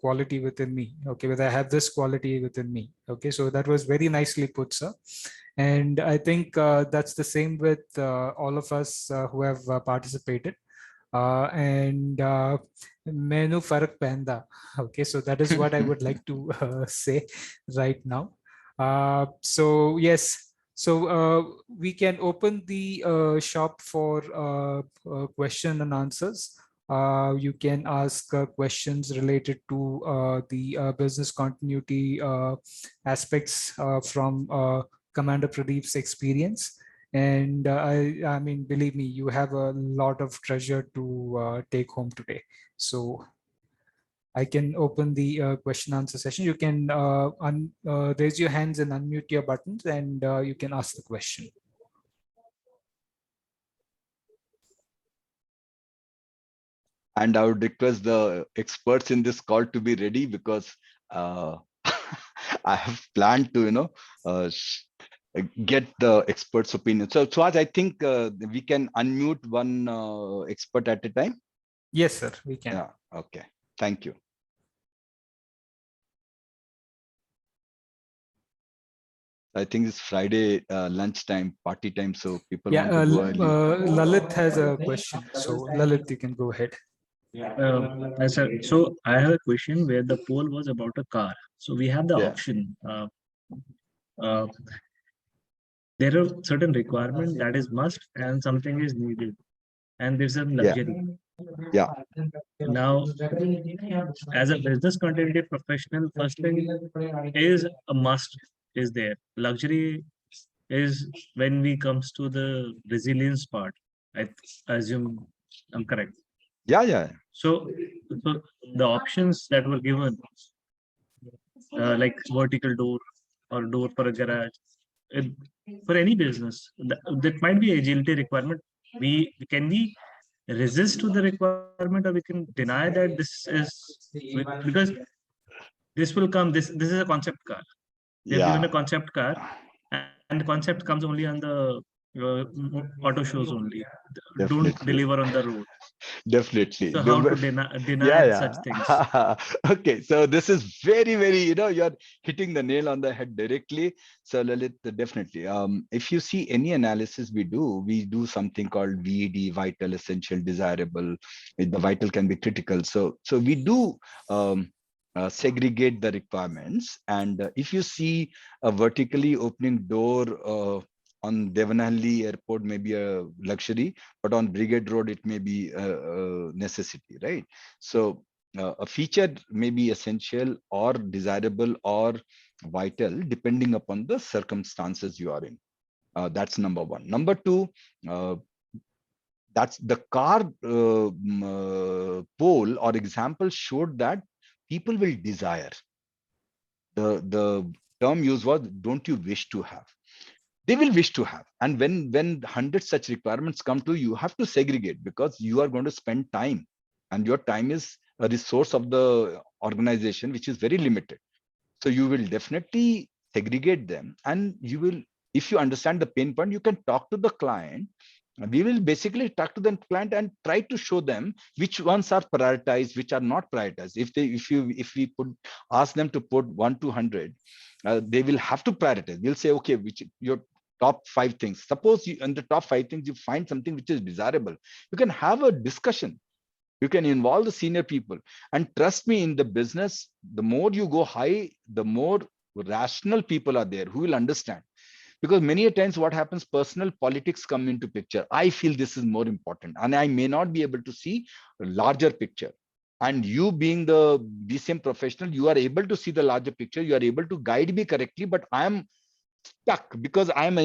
quality within me. Okay, whether I have this quality within me. Okay, so that was very nicely put, sir. And I think that's the same with all of us who have participated. Menu farak pehanda. Okay, so that is what I would like to say right now. So yes, so we can open the shop for question and answers. You can ask questions related to the business continuity aspects from Commander Pradeep's experience. And I mean, believe me, you have a lot of treasure to take home today. So I can open the question answer session. You can raise your hands and unmute your buttons, and you can ask the question. And I would request the experts in this call to be ready, because I have planned to, get the experts' opinion. So, Swaj, I think we can unmute one expert at a time. Yes, sir, we can. Yeah. Okay. Thank you. I think it's Friday lunchtime, party time, so people Yeah, want to go early. Lalit has a question. So Lalit, you can go ahead. Sir, so I have a question where the poll was about a car. So we have the Yeah. option. Uh, there are certain requirements that is must and something is needed, and there's a Yeah. luxury. Yeah. Now, as a business continuity professional, first thing is a must is there. Luxury is when we comes to the resilience part. I assume I'm correct. Yeah. Yeah. So the options that were given, like vertical door or door for a garage, uh, for any business, that might be agility requirement. Can we resist to the requirement, or we can deny that this is because this will come. This is a concept car. They've given a Yeah. concept car, and the concept comes only on the auto shows only. Don't Definitely. deliver on the road. Definitely. So how to deny such Yeah, things? yeah. Okay, so this is very, very, you're hitting the nail on the head directly. So Lalit, definitely. If you see any analysis we do something called VED, vital, essential, desirable. The vital can be critical. So we do segregate the requirements. And if you see a vertically opening door on Devanahalli Airport, may be a luxury, but on Brigade Road, it may be a necessity, right? So a feature may be essential or desirable or vital, depending upon the circumstances you are in. That's number one. Number two, that's the car poll or example showed that people will desire. The term used was, don't you wish to have? They will wish to have. And when 100 such requirements come to you, you have to segregate, because you are going to spend time, and your time is a resource of the organization, which is very limited. So you will definitely segregate them, and you will, if you understand the pain point, you can talk to the client. We will basically talk to the client and try to show them which ones are prioritized, which are not prioritized. If we ask them to put 1 to 100, they will have to prioritize. We'll say, okay, which your top 5 things. Suppose you, in the top 5 things, you find something which is desirable. You can have a discussion. You can involve the senior people. And trust me, in the business, the more you go high, the more rational people are there who will understand. Because many a times what happens, personal politics come into picture. I feel this is more important, and I may not be able to see a larger picture. And you being the BCM professional, you are able to see the larger picture. You are able to guide me correctly, but I am stuck because I'm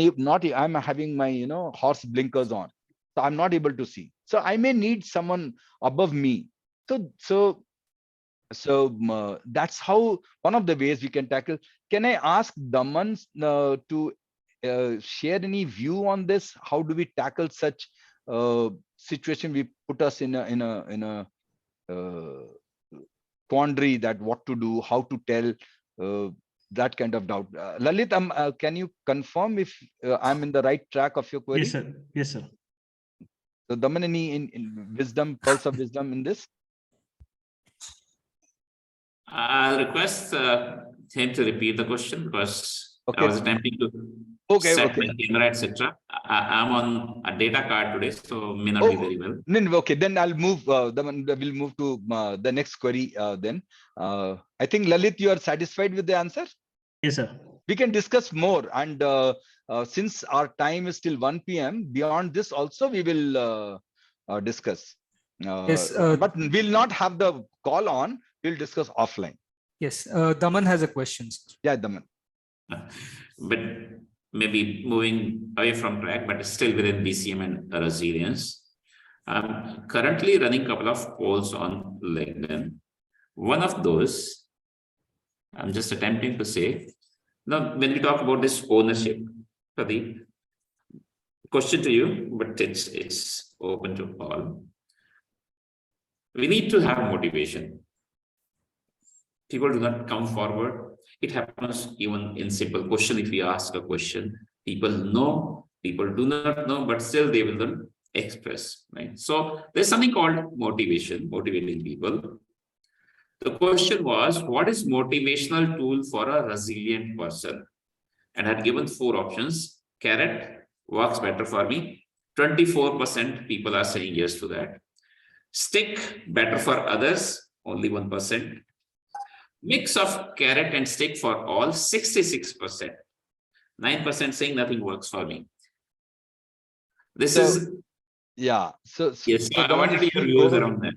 having my horse blinkers on, so I'm not able to see. So I may need someone above me. So that's how one of the ways we can tackle. Can I ask Daman to share any view on this? How do we tackle such situation? We put us in a quandary, that what to do, how to tell, that kind of doubt. Lalit, can you confirm if I'm in the right track of your query? Yes, sir. Yes, sir. So Daman, any in wisdom, pearls of wisdom in this? I'll request him to repeat the question, because I Okay. was attempting to set my camera, etc. I'm on a data card today, so may not be very well. Okay, then I'll move. We'll move to the next query then. I think Lalit, you are satisfied with the answer? Yes, sir. We can discuss more, and since our time is till 1 p.m., beyond this also we will discuss. Yes, but we'll not have the call on. We'll discuss offline. Yes, Daman has a question. Yeah, Daman. But maybe moving away from track, but still within BCM and resilience. I'm currently running a couple of polls on LinkedIn. One of those, I'm just attempting to say, now when we talk about this ownership, Pradeep, question to you, but it's open to all. We need to have motivation. People do not come forward. It happens even in simple question. If we ask a question, people know, people do not know, but still they will not express, right? So there's something called motivation, motivating people. The question was, what is motivational tool for a resilient person? and had given 4 options. Carrot works better for me. 24% people are saying yes to that. Stick better for others, only 1%. Mix of carrot and stick for all, 66%. 9% saying nothing works for me. This So, is yeah. So yes. so I Dhawan, wanted if your we views go, around that.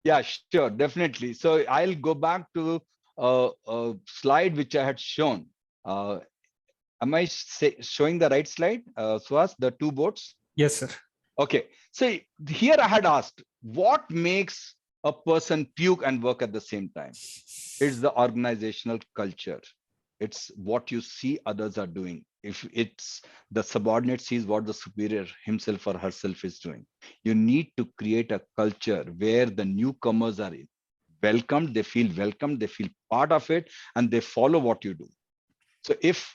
yeah, sure, definitely. So I'll go back to a slide which I had shown. Am I showing the right slide, Suhas, the 2 boats? Yes, sir. Okay. So here I had asked, what makes a person puke and work at the same time? It's the organizational culture. It's what you see others are doing. If it's the subordinate sees what the superior himself or herself is doing, you need to create a culture where the newcomers are welcomed, they feel part of it, and they follow what you do. So if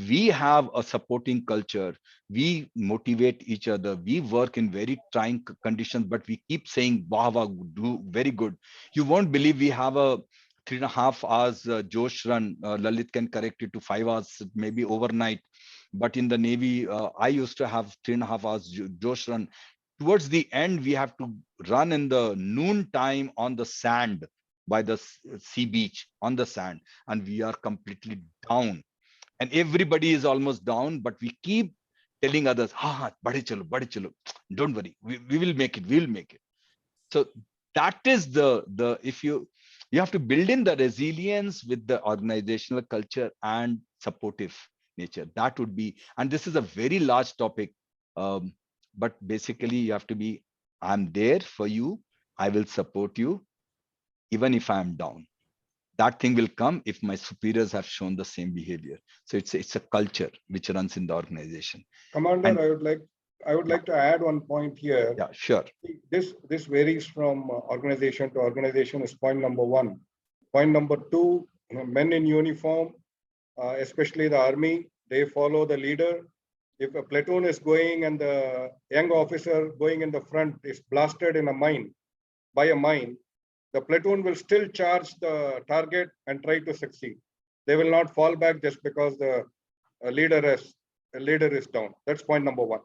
we have a supporting culture, we motivate each other, we work in very trying conditions, but we keep saying, wow, wow, do very good. You won't believe we have a 3.5 hours Josh run. Lalit can correct it to 5 hours, maybe overnight. But in the Navy, I used to have 3.5 hours Josh run. Towards the end, we have to run in the noon time on the sand by the sea beach on the sand, and we are completely down. And everybody is almost down, but we keep telling others, bade chalo, don't worry, we will make it, we will make it. So that is the if you have to build in the resilience with the organizational culture and supportive nature. That would be, and this is a very large topic, but basically you have to be, I'm there for you, I will support you even if I'm down. That thing will come if my superiors have shown the same behavior. So it's a culture which runs in the organization. Commander, And I would like to add one point here. yeah, sure. This varies from organization to organization is point number 1. Point number 2, men in uniform, especially the army, they follow the leader. If a platoon is going and the young officer going in the front is blasted in a mine, by a mine, the platoon will still charge the target and try to succeed. They will not fall back just because the leader is down. That's point number 1.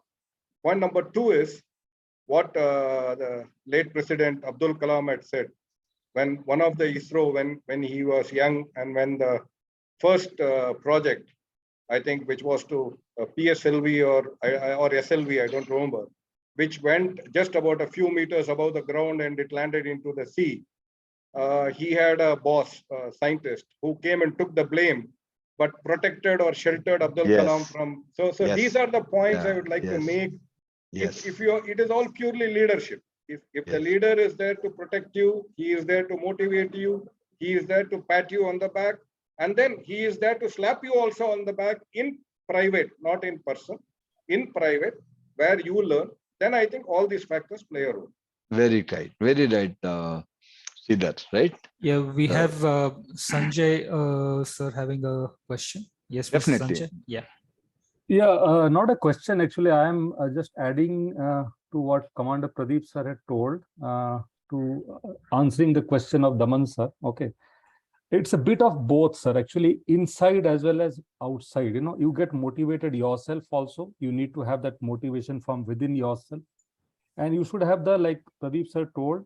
Point number 2 is what the late President Abdul Kalam had said. When one of the ISRO, when he was young, and when the first project, I think, which was to PSLV or SLV, I don't remember, which went just about a few meters above the ground and it landed into the sea. He had a boss, scientist, who came and took the blame, but protected or sheltered Abdul Kalam from. So Yes. these are the points Yeah. I would like to make. Yes. If you, it is all purely leadership. If the Yes. leader is there to protect you, he is there to motivate you, he is there to pat you on the back, and then he is there to slap you also on the back in private, not in person, in private, where you learn. Then I think all these factors play a role. Very right. Very right. See that, right? Yeah, we have Sanjay sir having a question. Yes, Mr. Definitely. Sanjay. Yeah. Yeah, not a question. Actually, I am just adding to what Commander Pradeep sir had told to answering the question of Daman sir. Okay. It's a bit of both, sir, actually, inside as well as outside. You know, you get motivated yourself also. You need to have that motivation from within yourself. And you should have the, like Pradeep sir told,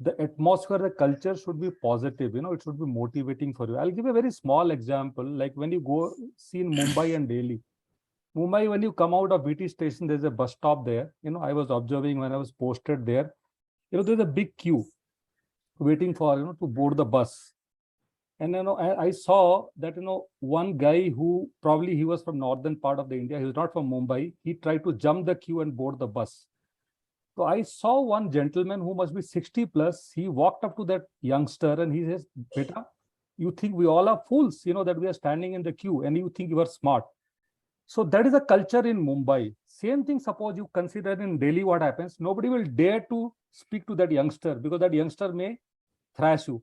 the atmosphere, the culture should be positive. You know, it should be motivating for you. I'll give a very small example. Like when you go see in Mumbai and Delhi. Mumbai, when you come out of VT station, there's a bus stop there. You know, I was observing when I was posted there. You know, there's a big queue waiting for, you know, to board the bus. And, you know, I saw that, you know, one guy who probably he was from northern part of the India, he was not from Mumbai. He tried to jump the queue and board the bus. So I saw one gentleman who must be 60 plus. He walked up to that youngster and he says, "Beta, you think we all are fools, you know, that we are standing in the queue and you think you are smart." So that is a culture in Mumbai. Same thing, suppose you consider in Delhi what happens. Nobody will dare to speak to that youngster because that youngster may thrash you.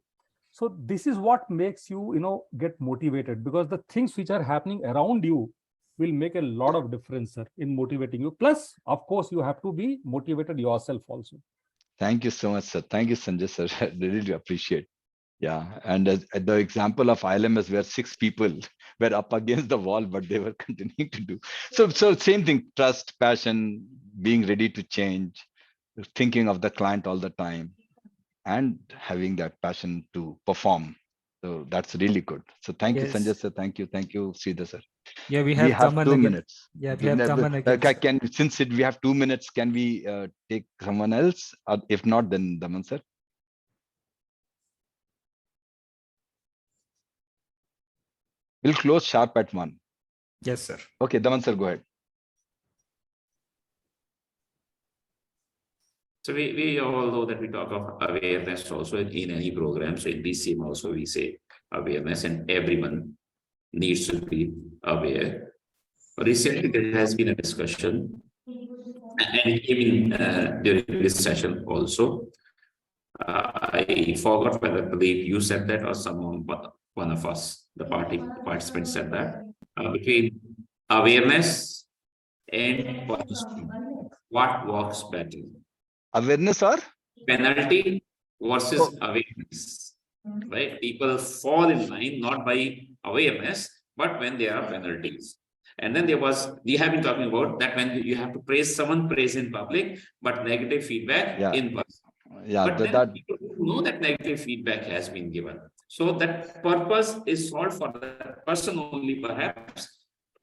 So this is what makes you, you know, get motivated, because the things which are happening around you will make a lot of difference, sir, in motivating you. Plus, of course, you have to be motivated yourself also. Thank you so much, sir. Thank you, Sanjay sir. I really appreciate. Yeah, and the example of ILMS where 6 people were up against the wall, but they were continuing to do. So same thing, trust, passion, being ready to change, thinking of the client all the time, and having that passion to perform. So that's really good. So thank you, Sanjay Yes. sir. Thank you, Sridhar sir. Yeah, we We have have Daman 2 again. minutes. Yeah, we have Daman again. Since we have 2 minutes, can we take someone else? If not, then Daman sir. We'll close sharp at 1. Yes, sir. Okay, Daman sir, go ahead. So we all know that we talk of awareness also in any program. So in BCM also we say awareness, and everyone needs to be aware. Recently there has been a discussion, and it came in during this session also. I forgot whether Pradeep you said that or someone, but one of us, the participant said that between awareness and punishment, what works better? Awareness or Penalty versus awareness, right? People fall in line not by awareness, but when there are penalties. And then we have been talking about that when you have to praise someone, praise in public, but negative feedback in person. Yeah, But then people know that negative feedback has been given. So that purpose is solved for that person only, perhaps.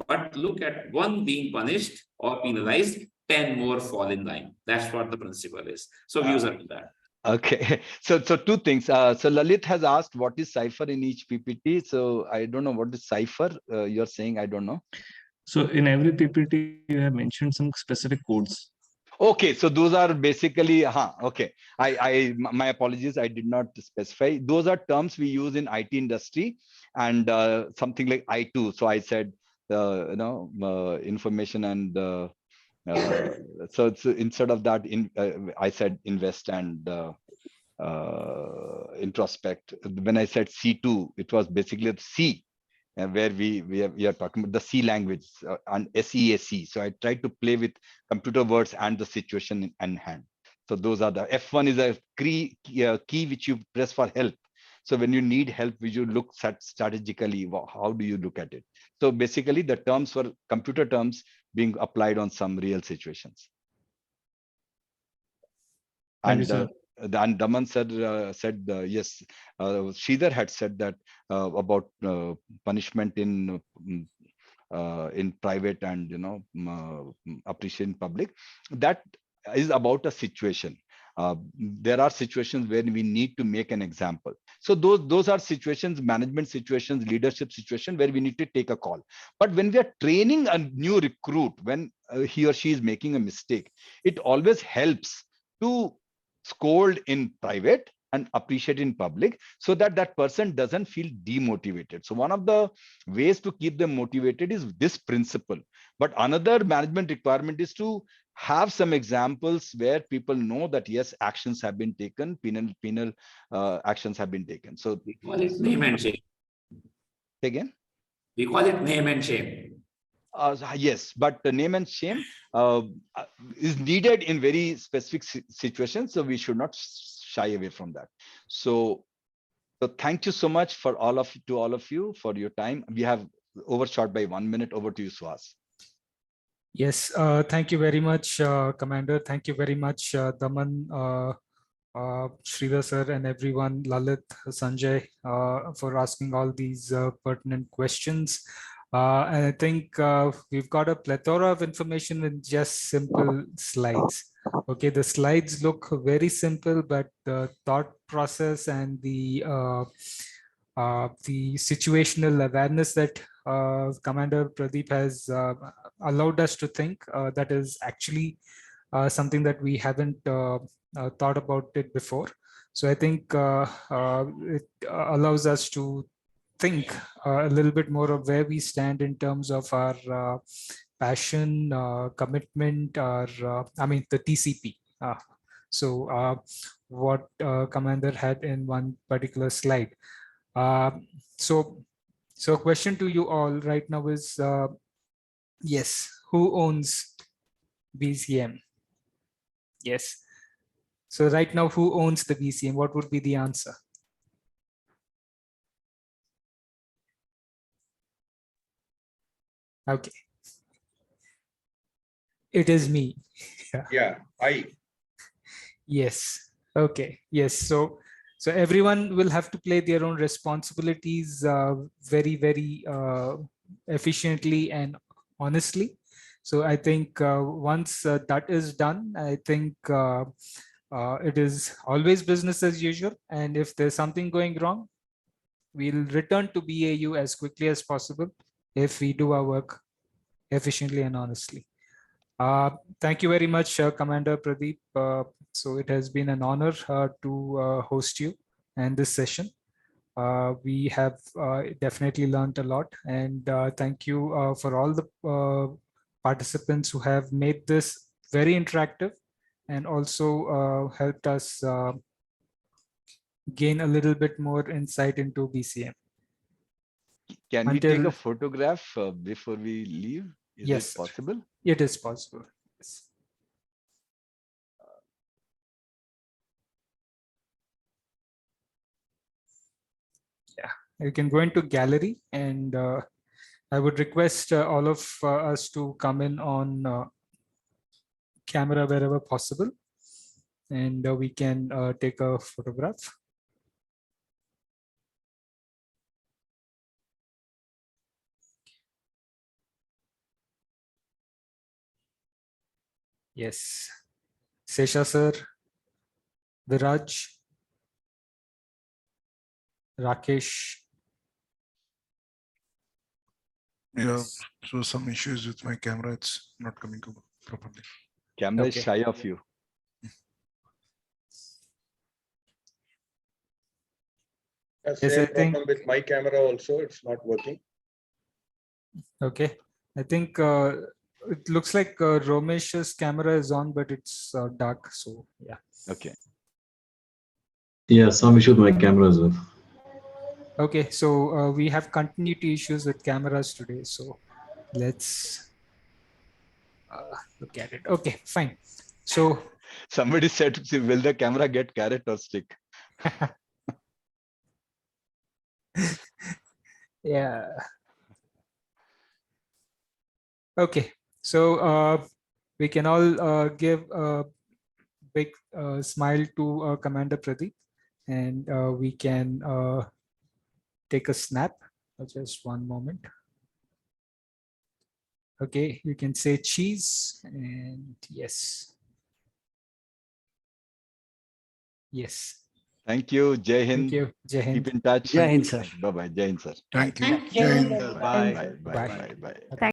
But look at one being punished or penalized, 10 more fall in line. That's what the principle is. So views are to that. Okay, so 2 things. So Lalit has asked what is cipher in each PPT. So I don't know what is cipher. You're saying I don't know. So in every PPT, you have mentioned some specific codes. Okay, so those are basically, okay. My apologies, I did not specify. Those are terms we use in IT industry and something like I2. So I said, information and so it's instead of that, I said invest and introspect. When I said C2, it was basically the C. Where we are talking about the C language and SEAC. So I tried to play with computer words and the situation in hand. So those are the F1 is a key which you press for help. So when you need help, you look strategically, how do you look at it? So basically the terms were computer terms being applied on some real situations. Thank you, And Daman said yes. Sridhar had said that about punishment in private and appreciation in public. That is about a situation. There are situations where we need to make an example. So those are situations, management situations, leadership situation where we need to take a call. But when we are training a new recruit, when he or she is making a mistake, it always helps to scold in private and appreciate in public so that that person doesn't feel demotivated. So one of the ways to keep them motivated is this principle. But another management requirement is to have some examples where people know that yes, actions have been taken, penal actions have been taken. So we call it name and shame. Again, we call it name and shame. Yes, but the name and shame is needed in very specific situations. So we should not shy away from that. So thank you so much for all of you for your time. We have overshot by 1 minute. Over to you, Suhas. Yes, thank you very much, Commander. Thank you very much, Daman, Sridhar sir, and everyone, Lalit, Sanjay, for asking all these pertinent questions. And I think we've got a plethora of information in just simple slides. Okay, the slides look very simple, but the thought process and the situational awareness that Commander Pradeep has allowed us to think, that is actually something that we haven't thought about it before. So I think it allows us to think a little bit more of where we stand in terms of our passion, commitment, or the TCP. So what Commander had in one particular slide. So a question to you all right now is, yes, who owns BCM? Yes. So right now, who owns the BCM? What would be the answer? Okay. It is me. Yeah, I. Yes. Okay. Yes. So everyone will have to play their own responsibilities very, very efficiently and honestly. So I think once that is done, I think it is always business as usual. And if there's something going wrong, we'll return to BAU as quickly as possible if we do our work efficiently and honestly. Thank you very much, Commander Pradeep. So it has been an honor to host you and this session. We have definitely learned a lot, and thank you for all the participants who have made this very interactive and also helped us gain a little bit more insight into BCM. Can we take Until- a photograph before we leave? Is Yes, it sir. possible? It is possible. Yes. Yeah, you can go into gallery, and I would request all of us to come in on camera wherever possible, and we can take a photograph. Yes, Sesha sir, Viraj, Rakesh. Yeah, so some issues with my camera. It's not coming properly. Camera Okay. is shy of you. The Yes, same I think- problem with my camera also. It's not working. Okay, I think it looks like Romesh's camera is on, but it's dark. So yeah. Okay. Yeah, some issue with my camera as well. Okay, so we have continuity issues with cameras today. So let's look at it. Okay, fine. So Somebody said, will the camera get carrot or stick? yeah. Okay, so we can all give a big smile to Commander Pradeep, and we can take a snap. Just one moment. Okay, you can say cheese, and yes. Yes. Thank you. Jai Hind. Thank you. Jai Hind. Keep in touch. Jai Hind, sir. Bye bye. Jai Hind, sir. Thank you. Thank Jai you. Hind. Bye bye. Bye. Bye. Bye.